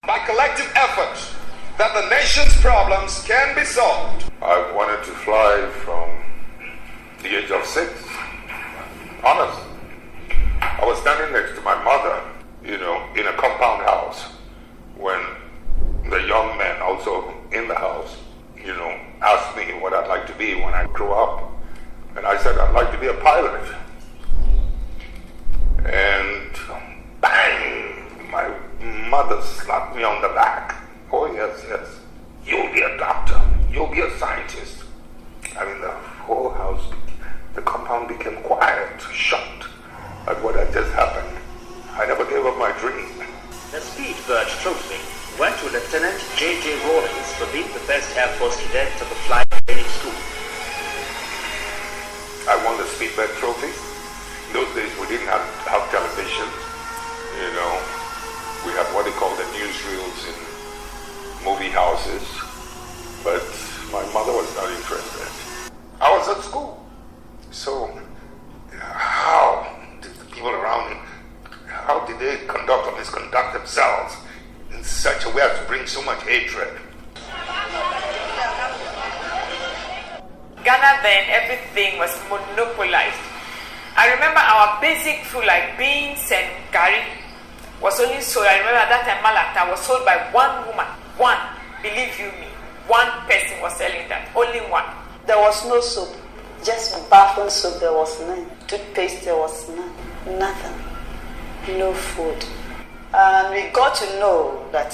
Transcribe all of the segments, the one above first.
by collective efforts that the nation's problems can be solved. I wanted to fly from the age of 6. Honest. I was standing next to my mother, in a compound house when the young man also in the house, asked me what I'd like to be when I grow up. And I said, I'd like to be a pilot. And bang, my mother slapped me on the back. Oh, yes. You'll be a doctor. You'll be a scientist. I mean, the whole house, the compound became quiet, shocked at what had just happened. I never gave up my dream. The Speedbird Trophy went to Lieutenant J.J. Rawlings for being the best Air Force cadet of the flight training school. I won the Speedbird Trophy. In those days, we didn't have television. We had what they call the newsreels in movie houses. But my mother was not interested. I was at school. So, how did the people around me, how did they conduct or misconduct themselves in such a way as to bring so much hatred? Ghana then, everything was monopolized. I remember our basic food like beans and curry was only sold. I remember at that time Malacca was sold by one woman. One, believe you me, one person was selling that. Only one. There was no soap, just bathroom soap. There was none. Toothpaste, there was none. Nothing. No food. And we got to know that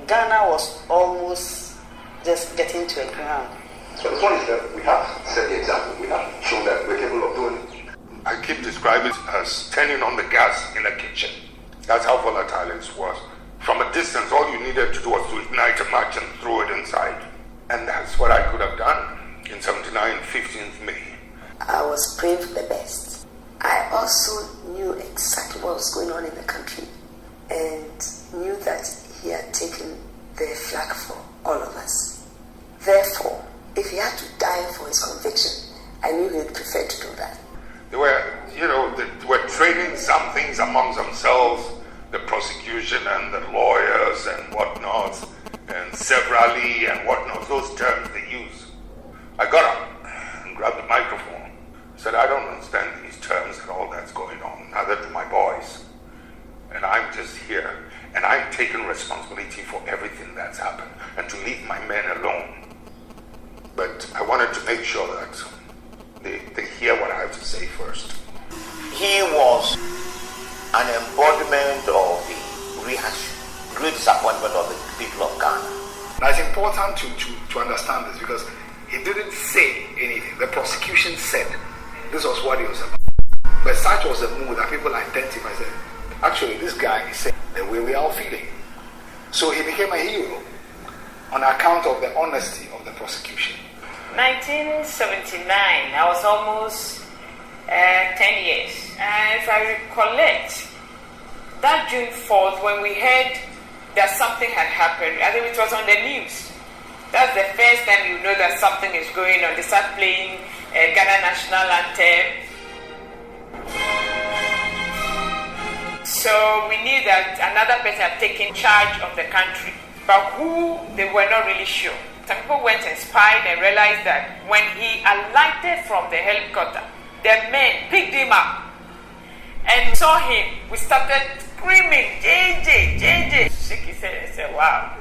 Ghana was almost just getting to a ground. So the point is that we have set the example. We have shown that we're capable of doing it. I keep describing it as turning on the gas in a kitchen. That's how volatile it was. From a distance, all you needed to do was to ignite a match and throw it inside. And that's what I could have done in 79, 15th May. I was praying for the best. I also knew exactly what was going on in the country and knew that he had taken the flag for all of us. Therefore, if he had to die for his conviction, I knew he would prefer to do that. They were trading some things among themselves, the prosecution and the lawyers and whatnot, and severally and whatnot, those terms they use. I got up and grabbed the microphone, said, I don't understand these terms and all that's going on, neither do my boys. And I'm just here, and I'm taking responsibility for everything that's happened, and to leave my men alone. But I wanted to make sure that they hear what I have to say first. He was an embodiment of the reaction, great disappointment of the people of Ghana. Now it's important to understand this because he didn't say anything. The prosecution said this was what he was about. But such was the mood that people identified. Said, actually, this guy is saying the way we are all feeling. So he became a hero on account of the honesty of the prosecution. 1979, I was almost 10 years. And if I recollect, that June 4th, when we heard that something had happened, I think it was on the news. That's the first time you know that something is going on. They start playing Ghana national anthem. So we knew that another person had taken charge of the country. But who, they were not really sure. Some people went and spied and realized that when he alighted from the helicopter, the men picked him up and saw him. We started screaming, JJ, JJ. Shake his head and said, wow,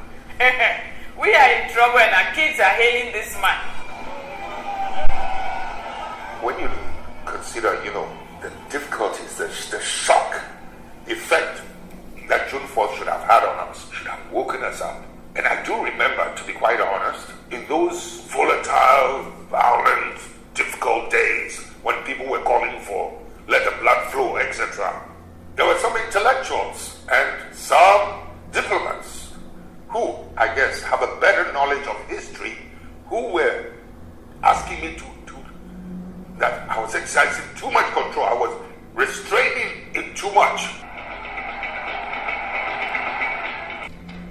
we are in trouble and our kids are hailing this man. When you consider, the difficulties, the shock effect that June 4th should have had on us, should have woken us up. And I do remember, to be quite honest, in those volatile, violent, difficult days when people were calling for let the blood flow, etc., there were some intellectuals and some diplomats who, I guess, have a better knowledge of history, who were asking me that I was exercising too much control, I was restraining it too much.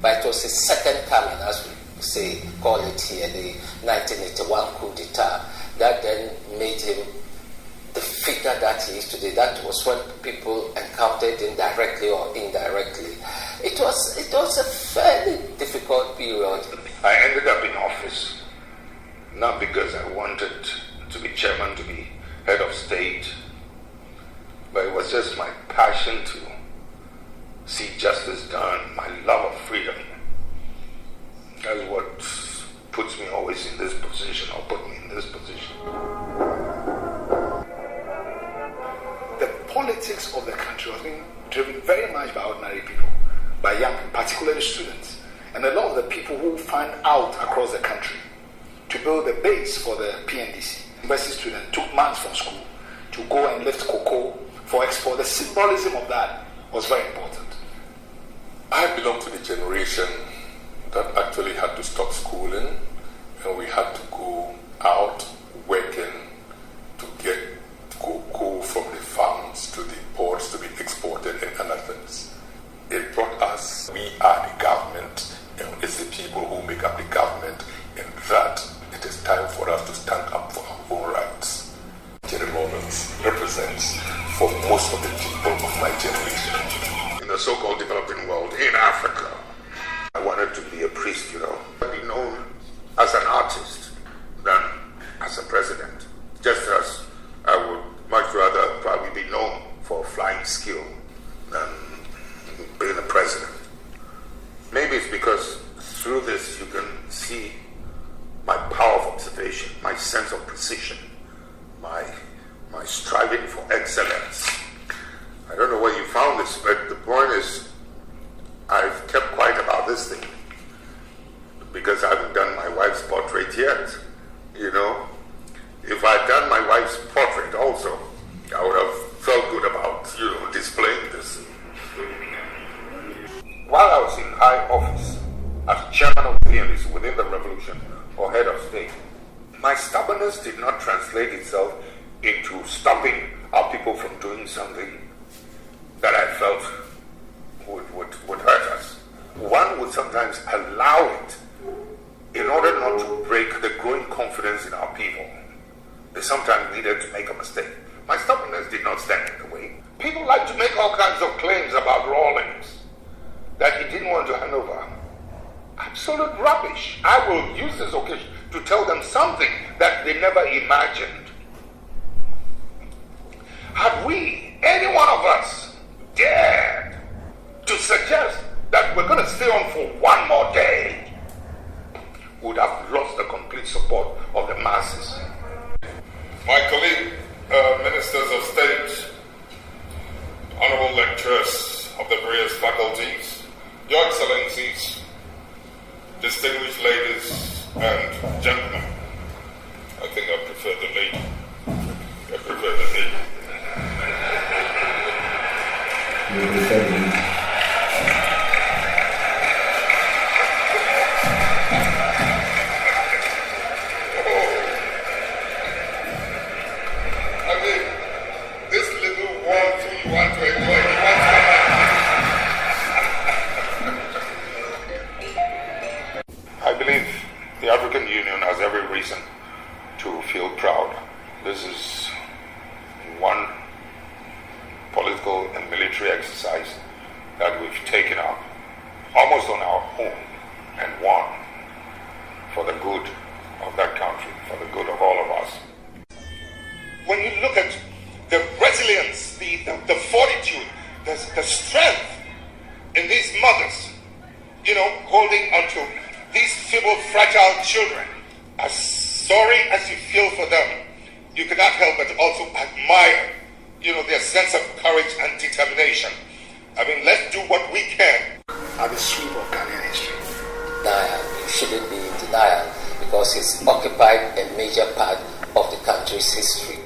But it was his second coming, as we say, call it here, the 1981 coup d'etat, that then made him the figure that he is today. That was when people encountered him directly or indirectly. It was a fairly period? I ended up in office not because I wanted to be chairman, to be head of state, but it was just my passion to see justice done, my love of freedom. That's what puts me always in this position, or put me in this position. The politics of the country was being driven very much by ordinary people, by young people, particularly students. And a lot of the people who find out across the country to build a base for the PNDC. University students took months from school to go and lift cocoa for export. The symbolism of that was very important. I belong to the generation that actually had to stop schooling, and we had to go out working to get cocoa from the farms to the ports to be exported and other things. It brought us, we are the government, and it's the people who make up the government, and that it is time for us to stand up for our own rights. Jerry Rawlings represents for most of the people of my generation. In the so-called developing world, in Africa, I wanted to be a priest, be known as an artist than as a president. Just as I would much rather probably be known for flying skill than being a president. Maybe it's because through this you can see my power of observation, my sense of precision, my striving for excellence. I don't know where you found this, but the point is I've kept quiet about this thing because I haven't done my wife's portrait yet. If I'd done my wife's portrait also, I would have felt good about, displaying this. While I was in high office as chairman of the PNDC within the revolution or head of state, my stubbornness did not translate itself into stopping our people from doing something that I felt would hurt us. One would sometimes allow it in order not to break the growing confidence in our people. They sometimes needed to make a mistake. My stubbornness did not stand in the way. People like to make all kinds of claims about Rawlings, that he didn't want to hand over. Absolute rubbish. I will use this occasion to tell them something that they never imagined. Had we, any one of us, dared to suggest that we're going to stay on for one more day, we would have lost the complete support of the masses. My colleague, ministers of state, honorable lecturers of the various faculties, your excellencies, distinguished ladies and gentlemen, I think I prefer the lady. This little world you want to enjoy. I believe the African Union has every reason to feel proud. This is one political and military exercise that we've taken up almost on our own and won for the good of that country, for the good of all of us. When you look at the resilience, the fortitude, the strength in these mothers, holding onto these feeble, fragile children, as sorry as you feel for them, you cannot help but also admire, their sense of courage and determination. Let's do what we can. At the sweep of Ghanaian history. Denial. You shouldn't be in denial because it's occupied a major part of the country's history.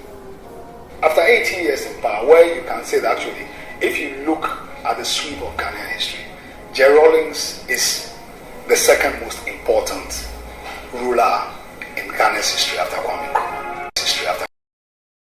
After 18 years in power, where you can say that actually, if you look at the sweep of Ghanaian history, Jerry Rawlings is the second most important ruler in Ghana's history after Kwame Nkrumah.